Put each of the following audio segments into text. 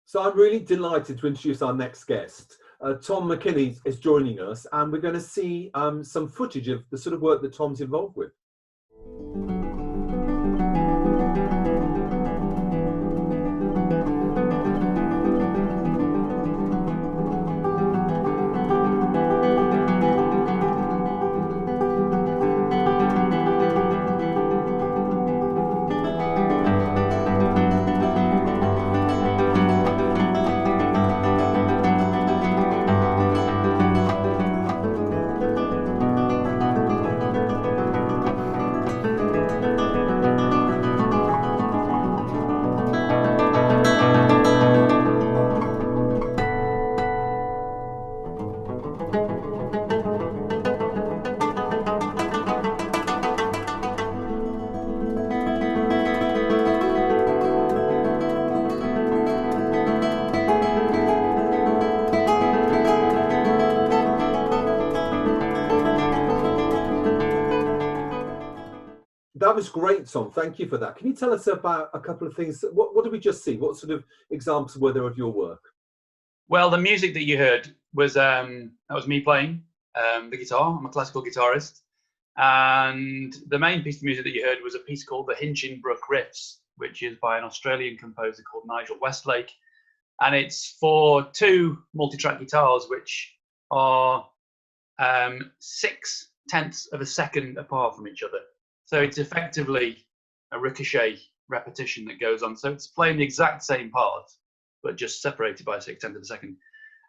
So I'm really delighted to introduce our next guest. Tom McKinney is joining us, and we're going to see some footage of the sort of work that Tom's involved with. That was great, Tom. Thank you for that. Can you tell us about a couple of things? What did we just see? What sort of examples were there of your work? Well, the music that you heard was that was me playing the guitar. I'm a classical guitarist, and the main piece of music that you heard was a piece called the Hinchinbrook Riffs, which is by an Australian composer called Nigel Westlake, and it's for two multi-track guitars, which are 0.6 of a second apart from each other. So it's effectively a ricochet repetition that goes on. So it's playing the exact same part, but just separated by 0.6 of a second.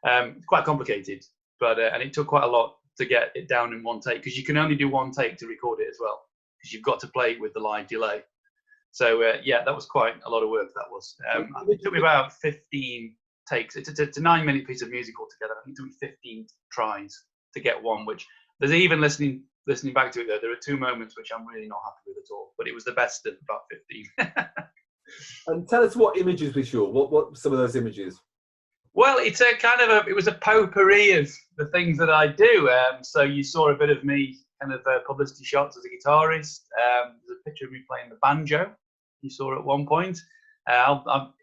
It's quite complicated, but and it took quite a lot to get it down in one take, because you can only do one take to record it as well, because you've got to play it with the live delay. So yeah, that was quite a lot of work. That was. It took me about 15 takes. It's a 9-minute piece of music altogether. I think it took me 15 tries to get one. Which there's even listening back to it though, there are two moments which I'm really not happy with at all. But it was the best of about 15. And tell us what images we saw. What some of those images? Well, it's a kind of it was a potpourri of the things that I do. So you saw a bit of me, kind of publicity shots as a guitarist. There's a picture of me playing the banjo. You saw at one point.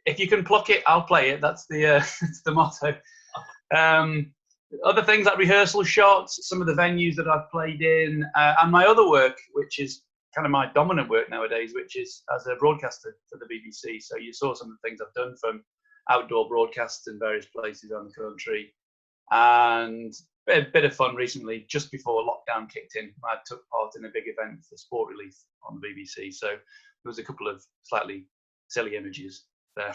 If you can pluck it, I'll play it. That's the that's the motto. Other things like rehearsal shots, some of the venues that I've played in, and my other work, which is kind of my dominant work nowadays, which is as a broadcaster for the BBC. So you saw some of the things I've done from outdoor broadcasts in various places around the country, and a bit of fun recently, just before lockdown kicked in. I took part in a big event for Sport Relief on the BBC. So there was a couple of slightly silly images there.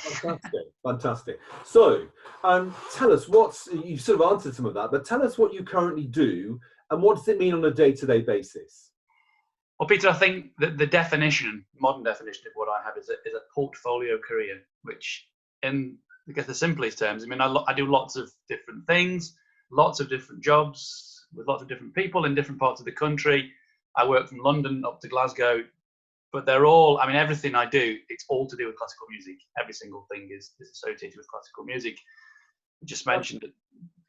Fantastic. So tell us you sort of answered some of that, but tell us what you currently do and what does it mean on a day-to-day basis? Well, Peter, I think that the modern definition of what I have is a portfolio career, which in, I guess, the simplest terms, I mean, I do lots of different things, lots of different jobs with lots of different people in different parts of the country. I work from London up to Glasgow, but they're all, I mean, everything I do, it's all to do with classical music. Every single thing is associated with classical music. I just mentioned that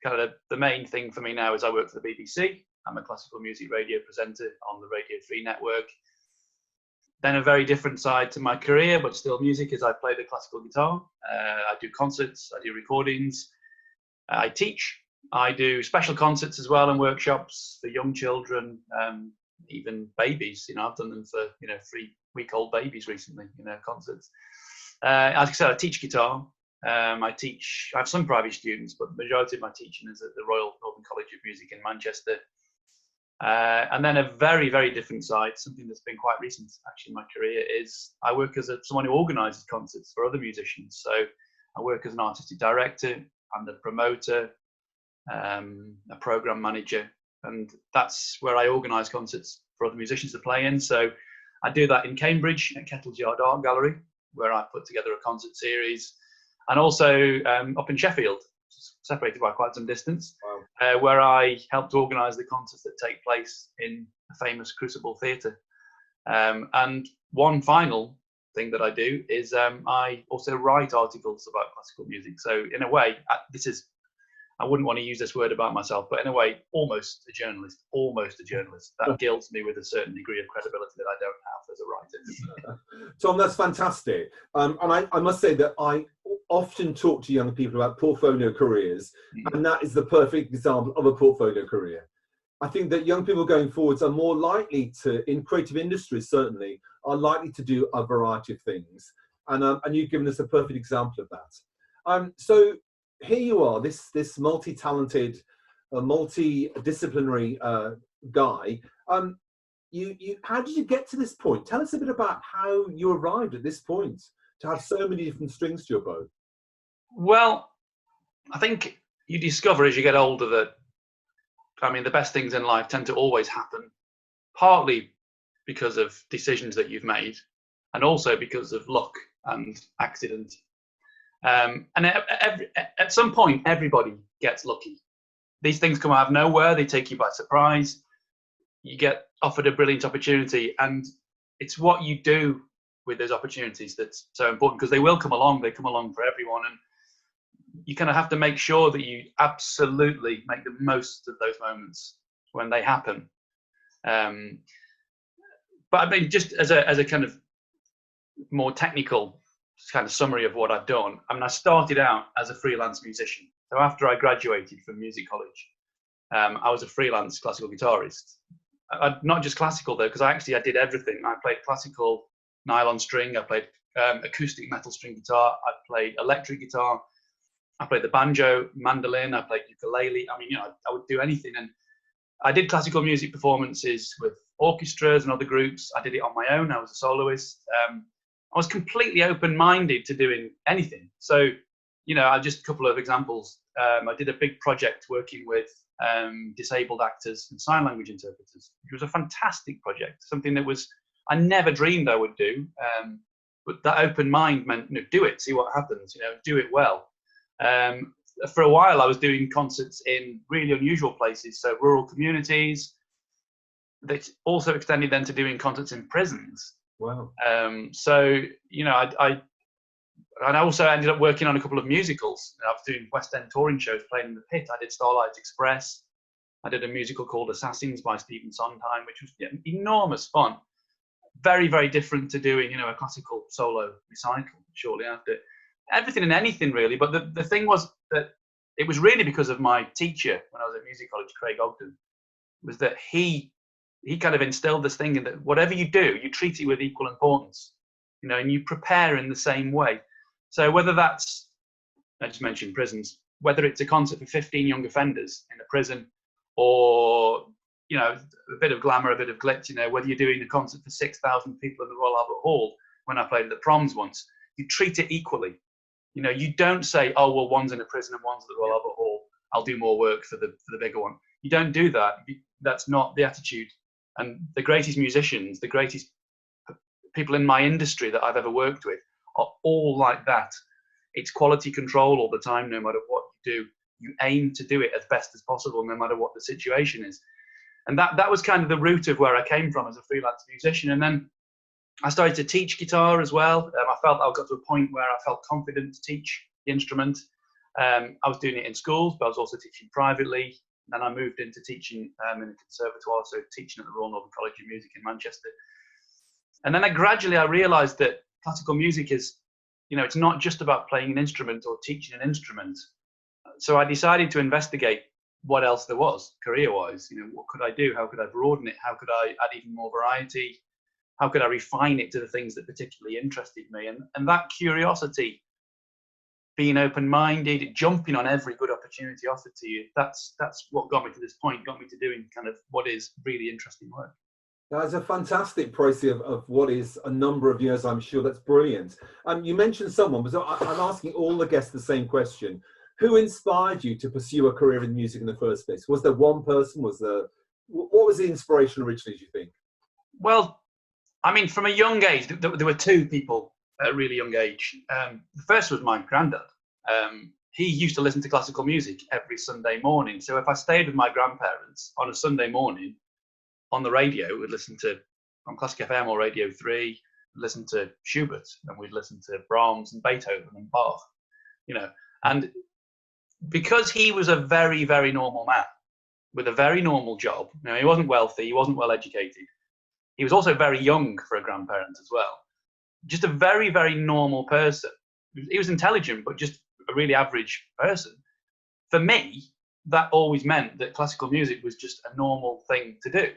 kind of the main thing for me now is I work for the BBC. I'm a classical music radio presenter on the Radio 3 network. Then a very different side to my career, but still music, is I play the classical guitar. I do concerts, I do recordings, I teach. I do special concerts as well and workshops for young children, even babies. You know, I've done them for 3-week-old babies recently. Concerts. As I said, I teach guitar. I have some private students, but the majority of my teaching is at the Royal Northern College of Music in Manchester. And then a very, very different side, something that's been quite recent actually in my career, is I work as someone who organises concerts for other musicians. So I work as an artistic director and a promoter, a programme manager, and that's where I organise concerts for other musicians to play in. So I do that in Cambridge at Kettle's Yard Art Gallery, where I put together a concert series, and also up in Sheffield, separated by quite some distance. Wow. Where I helped organise the concerts that take place in the famous Crucible Theatre. And one final thing that I do is I also write articles about classical music. So in a way, I wouldn't want to use this word about myself, but in a way, almost a journalist. That gilds me with a certain degree of credibility that I don't have as a writer. Tom, that's fantastic. And I must say that I often talk to young people about portfolio careers, and that is the perfect example of a portfolio career. I think that young people going forwards are more likely to, in creative industries certainly, are likely to do a variety of things. And you've given us a perfect example of that. So here you are, this multi-talented, multidisciplinary guy. How did you get to this point? Tell us a bit about how you arrived at this point to have so many different strings to your bow. Well, I think you discover as you get older that, I mean, the best things in life tend to always happen, partly because of decisions that you've made, and also because of luck and accident. And at some point, everybody gets lucky. These things come out of nowhere. They take you by surprise. You get offered a brilliant opportunity, and it's what you do with those opportunities that's so important, because they will come along. They come along for everyone, and you kind of have to make sure that you absolutely make the most of those moments when they happen. But I mean, just as a kind of more technical kind of summary of what I've done, I mean, I started out as a freelance musician. So after I graduated from music college, I was a freelance classical guitarist. Not just classical though, because I did everything. I played classical nylon string, I played acoustic metal string guitar, I played electric guitar, I played the banjo, mandolin, I played ukulele. I mean, I would do anything. And I did classical music performances with orchestras and other groups. I did it on my own. I was a soloist. I was completely open-minded to doing anything. So, just a couple of examples. I did a big project working with disabled actors and sign language interpreters. It was a fantastic project, something that I never dreamed I would do. But that open mind meant, do it, see what happens, do it well. For a while, I was doing concerts in really unusual places, so rural communities. That also extended then to doing concerts in prisons. Wow. So, I also ended up working on a couple of musicals. I was doing West End touring shows, playing in the Pit. I did Starlight Express. I did a musical called Assassins by Stephen Sondheim, which was enormous fun. Very, very different to doing, a classical solo recital shortly after. Everything and anything, really. But the thing was that it was really because of my teacher when I was at music college, Craig Ogden, was that he kind of instilled this thing in that whatever you do, you treat it with equal importance, and you prepare in the same way. So whether that's, I just mentioned prisons, whether it's a concert for 15 young offenders in a prison, or, a bit of glamour, a bit of glitz, whether you're doing a concert for 6,000 people in the Royal Albert Hall, when I played at the Proms once, you treat it equally. You don't say, oh, well, one's in a prison and one's at the Royal Albert Hall, I'll do more work for the bigger one. You don't do that. That's not the attitude. And the greatest musicians, the greatest people in my industry that I've ever worked with are all like that. It's quality control all the time, no matter what you do. You aim to do it as best as possible, no matter what the situation is. And that was kind of the root of where I came from as a freelance musician. And then I started to teach guitar as well. I felt I got to a point where I felt confident to teach the instrument. I was doing it in schools, but I was also teaching privately. Then I moved into teaching in a conservatoire, so teaching at the Royal Northern College of Music in Manchester. And then I realised that classical music is, it's not just about playing an instrument or teaching an instrument. So I decided to investigate what else there was career-wise. What could I do? How could I broaden it? How could I add even more variety? How could I refine it to the things that particularly interested me? And that curiosity, being open-minded, jumping on every good opportunity offered to you, that's what got me to this point, got me to doing kind of what is really interesting work. That's a fantastic process of what is a number of years, I'm sure. That's brilliant. You mentioned someone, but I'm asking all the guests the same question. Who inspired you to pursue a career in music in the first place? Was there one person? What was the inspiration originally, do you think? Well, I mean, from a young age, there were two people at a really young age. The first was my granddad. He used to listen to classical music every Sunday morning. So if I stayed with my grandparents on a Sunday morning, on the radio, we'd listen to, on Classic FM or Radio 3, we'd listen to Schubert, and we'd listen to Brahms and Beethoven and Bach, And because he was a very, very normal man with a very normal job, he wasn't wealthy, he wasn't well educated. He was also very young for a grandparent as well. Just a very, very normal person. he was intelligent, but just a really average person. For me, that always meant that classical music was just a normal thing to do.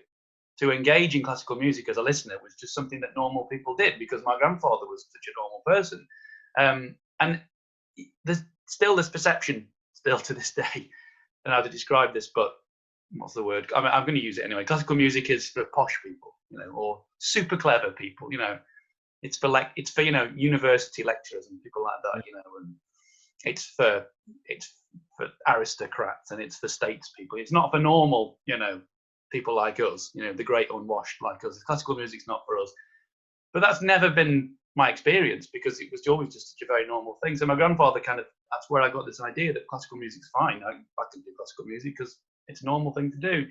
To engage in classical music as a listener was just something that normal people did, because my grandfather was such a normal person. And there's still this perception, still to this day, I don't know how to describe this, but what's the word? I'm going to use it anyway. Classical music is for posh people, or super clever people. It's for university lecturers and people like that. And it's for aristocrats, and it's for statespeople. It's not for normal, people like us, the great unwashed like us. Classical music's not for us. But that's never been my experience, because it was always just such a very normal thing. So my grandfather that's where I got this idea that classical music's fine. I can do classical music because it's a normal thing to do.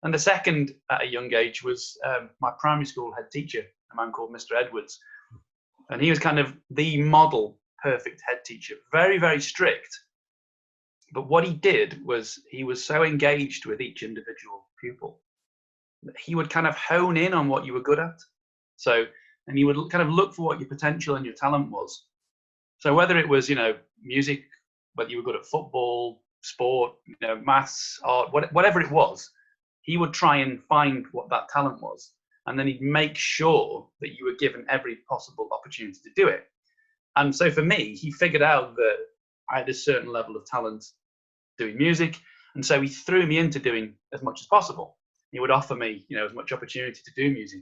And the second, at a young age, was my primary school head teacher, a man called Mr. Edwards. And he was kind of the model perfect head teacher, very, very strict. But what he did was he was so engaged with each individual pupil that he would kind of hone in on what you were good at. And he would kind of look for what your potential and your talent was. So whether it was, music, whether you were good at football, sport, maths, art, whatever it was, he would try and find what that talent was. And then he'd make sure that you were given every possible opportunity to do it. And so for me, he figured out that I had a certain level of talent doing music. And so he threw me into doing as much as possible. He would offer me, as much opportunity to do music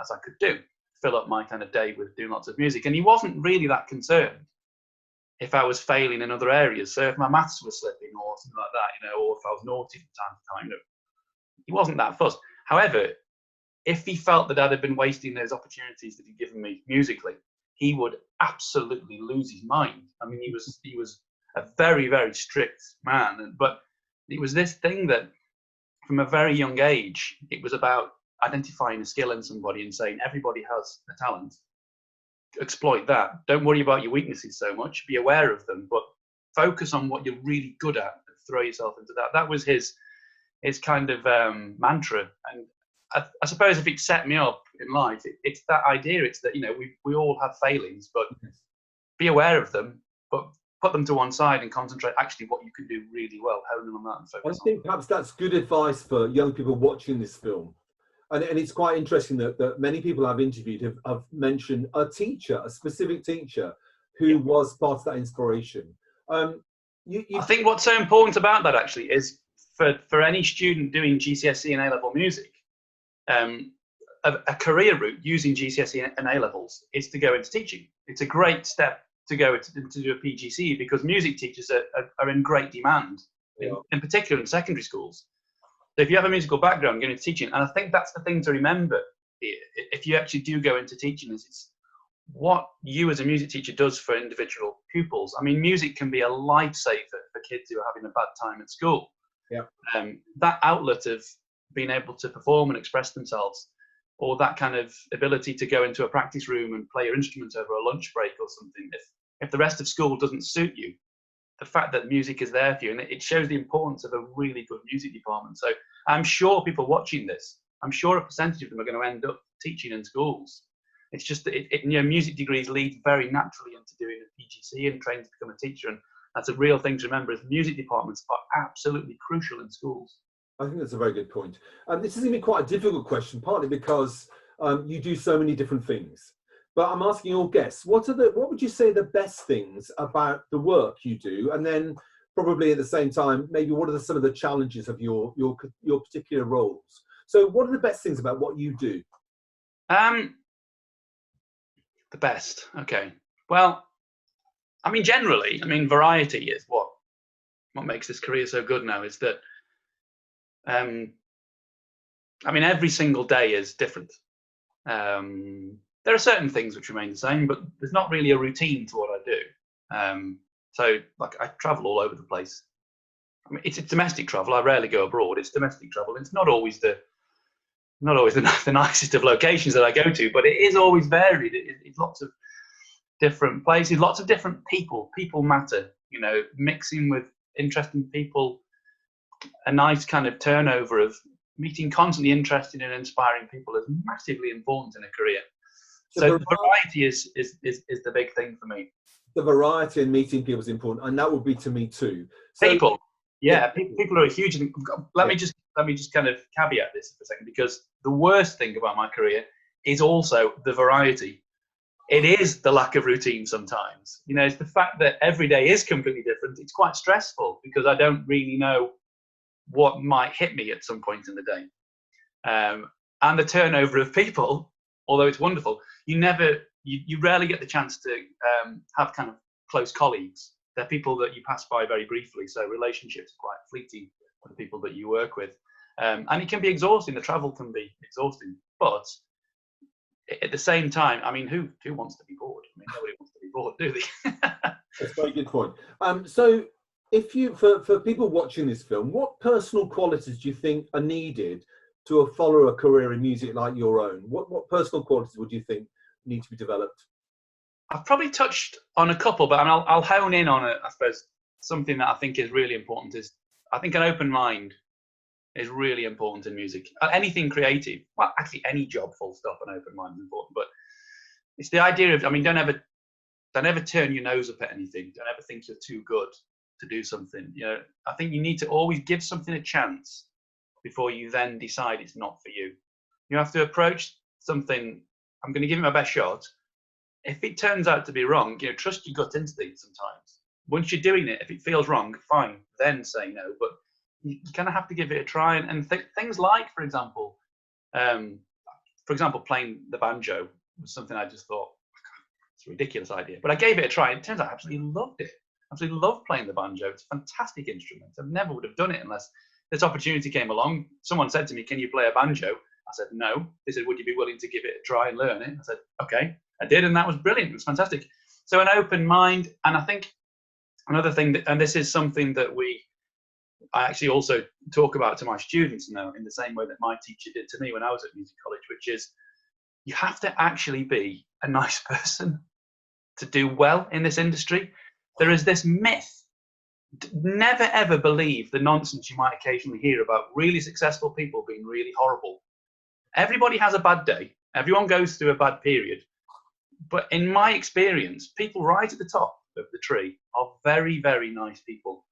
as I could do, fill up my kind of day with doing lots of music. And he wasn't really that concerned if I was failing in other areas. So if my maths was slipping or something like that, or if I was naughty from time to time, he wasn't that fussed. However, if he felt that I'd have been wasting those opportunities that he'd given me musically, he would absolutely lose his mind. I mean, he was a very, very strict man. But it was this thing that from a very young age, it was about identifying a skill in somebody and saying, everybody has a talent. Exploit that. Don't worry about your weaknesses so much. Be aware of them, but focus on what you're really good at and throw yourself into that. That was his kind of mantra. And I suppose if it set me up in life, it's that idea. It's that, we all have failings, but be aware of them, but put them to one side and concentrate actually what you can do really well, hone in on that and focus I think perhaps that's good advice for young people watching this film. And it's quite interesting that many people I've interviewed have mentioned a teacher, a specific teacher who was part of that inspiration. I think what's so important about that actually is for any student doing GCSE and A-level music, a career route using GCSE and A-levels is to go into teaching. It's a great step to go to do a PGCE, because music teachers are in great demand, in particular in secondary schools. So if you have a musical background, going into teaching, and I think that's the thing to remember if you actually do go into teaching, is it's what you as a music teacher does for individual pupils. I mean, music can be a lifesaver for kids who are having a bad time at school. That outlet of being able to perform and express themselves, or that kind of ability to go into a practice room and play your instrument over a lunch break or something. If the rest of school doesn't suit you, the fact that music is there for you, and it shows the importance of a really good music department. So I'm sure people watching this, I'm sure a percentage of them are going to end up teaching in schools. It's just that music degrees lead very naturally into doing a PGC and training to become a teacher. And that's a real thing to remember, is music departments are absolutely crucial in schools. I think that's a very good point. This is going to be quite a difficult question, partly because you do so many different things. But I'm asking your guests, what would you say the best things about the work you do? And then probably at the same time, maybe what are some of the challenges of your particular roles? So what are the best things about what you do? The best. Okay. Well, I mean, generally, variety is what makes this career so good now, is that, every single day is different. There are certain things which remain the same, but there's not really a routine to what I do. So, like, I travel all over the place. I mean, it's domestic travel. I rarely go abroad. It's domestic travel. It's not always the nicest of locations that I go to, but it is always varied. It's lots of different places, lots of different people. People matter. Mixing with interesting people, a nice kind of turnover of meeting constantly interesting and inspiring people is massively important in a career. So the variety is the big thing for me. the variety and meeting people is important, and that would be to me too. So, People, people are a huge. Let me just kind of caveat this for a second, because the worst thing about my career is also the variety. It is the lack of routine sometimes. You know, it's the fact that every day is completely different. It's quite stressful because I don't really know what might hit me at some point in the day. And the turnover of people, although it's wonderful, you rarely get the chance to have kind of close colleagues. They're people that you pass by very briefly, so relationships are quite fleeting with the people that you work with. And it can be exhausting. The travel can be exhausting, but at the same time, I mean, who wants to be bored? I mean, nobody wants to be bored, do they? That's a very good point. So, if you, for people watching this film, what personal qualities do you think are needed to follow a career in music like your own? What personal qualities would you think need to be developed? I've probably touched on a couple, but I'll hone in on it. I suppose something that I think is really important is, I think, an open mind is really important in music. Anything creative, well, actually any job, full stop, an open mind is important. But it's the idea of, I mean, don't ever turn your nose up at anything. Don't ever think you're too good to do something. You know, I think you need to always give something a chance before you then decide it's not for you. You have to approach something, I'm going to give it my best shot. If it turns out to be wrong, you know, trust your gut instinct sometimes. Once you're doing it, if it feels wrong, fine, then say no. But you kind of have to give it a try. And things like, for example, playing the banjo was something I just thought, it's a ridiculous idea. But I gave it a try. It turns out I absolutely loved it. Absolutely loved playing the banjo. It's a fantastic instrument. I never would have done it unless this opportunity came along. Someone said to me, "Can you play a banjo?" I said, "No." They said, "Would you be willing to give it a try and learn it?" I said, "Okay." I did, and that was brilliant. It was fantastic. So an open mind. And I think another thing, and this is something that I actually also talk about to my students now in the same way that my teacher did to me when I was at music college, which is you have to actually be a nice person to do well in this industry. There is this myth. Never ever believe the nonsense you might occasionally hear about really successful people being really horrible. Everybody has a bad day. Everyone goes through a bad period. But in my experience, people right at the top of the tree are very, very nice people.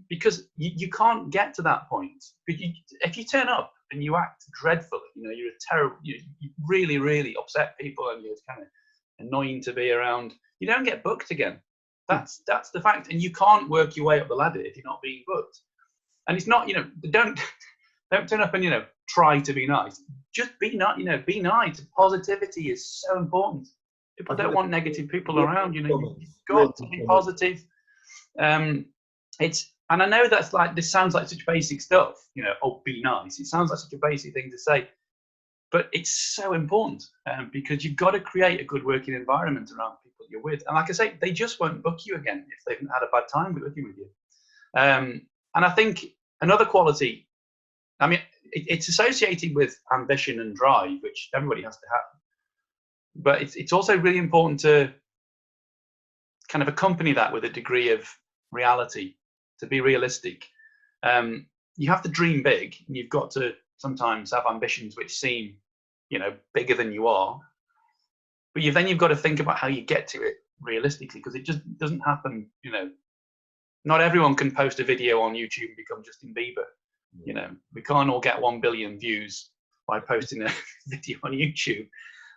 Because you can't get to that point. If you turn up and you act dreadfully, you know, you're a terrible, you really, really upset people and you're kind of annoying to be around, you don't get booked again. That's the fact. And you can't work your way up the ladder if you're not being booked. And it's not, you know, don't turn up and, you know, try to be nice. Just be not, you know, be nice. Positivity is so important. People don't want negative people around, you know, you've got to be positive. And I know that's like, this sounds like such basic stuff, you know, oh, be nice. It sounds like such a basic thing to say, but it's so important because you've got to create a good working environment around people you're with. And like I say, they just won't book you again if they've had a bad time working with you. And I think another quality, I mean, it's associated with ambition and drive, which everybody has to have. But it's also really important to kind of accompany that with a degree of reality, to be realistic. You have to dream big, and you've got to sometimes have ambitions which seem, you know, bigger than you are. But you've got to think about how you get to it realistically, because it just doesn't happen. You know, not everyone can post a video on YouTube and become Justin Bieber. You know, we can't all get 1 billion views by posting a video on YouTube.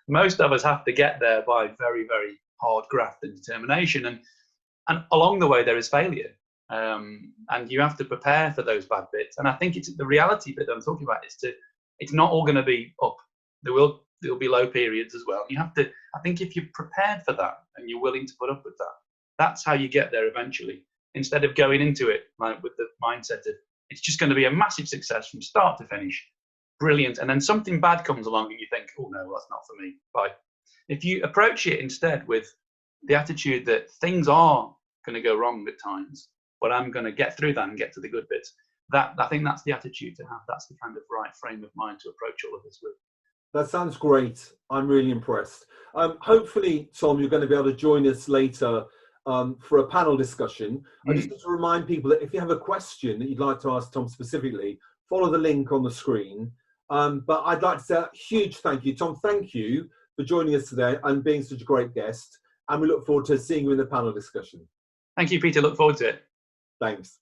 Most of us have to get there by very, very hard graft and determination. And along the way, there is failure. And you have to prepare for those bad bits. And I think it's the reality bit that I'm talking about it's not all going to be up. There'll be low periods as well. You have to, I think if you're prepared for that and you're willing to put up with that, that's how you get there eventually. Instead of going into it like with the mindset of, it's just going to be a massive success from start to finish. Brilliant. And then something bad comes along and you think, oh no, that's not for me. Bye. If you approach it instead with the attitude that things are going to go wrong at times, but I'm going to get through that and get to the good bits, I think that's the attitude to have. That's the kind of right frame of mind to approach all of this with. That sounds great. I'm really impressed. Hopefully, Tom, you're going to be able to join us later for a panel discussion. I just want to remind people that if you have a question that you'd like to ask Tom specifically, follow the link on the screen. But I'd like to say a huge thank you. Tom, thank you for joining us today and being such a great guest. and we look forward to seeing you in the panel discussion. Thank you, Peter. Look forward to it. Thanks.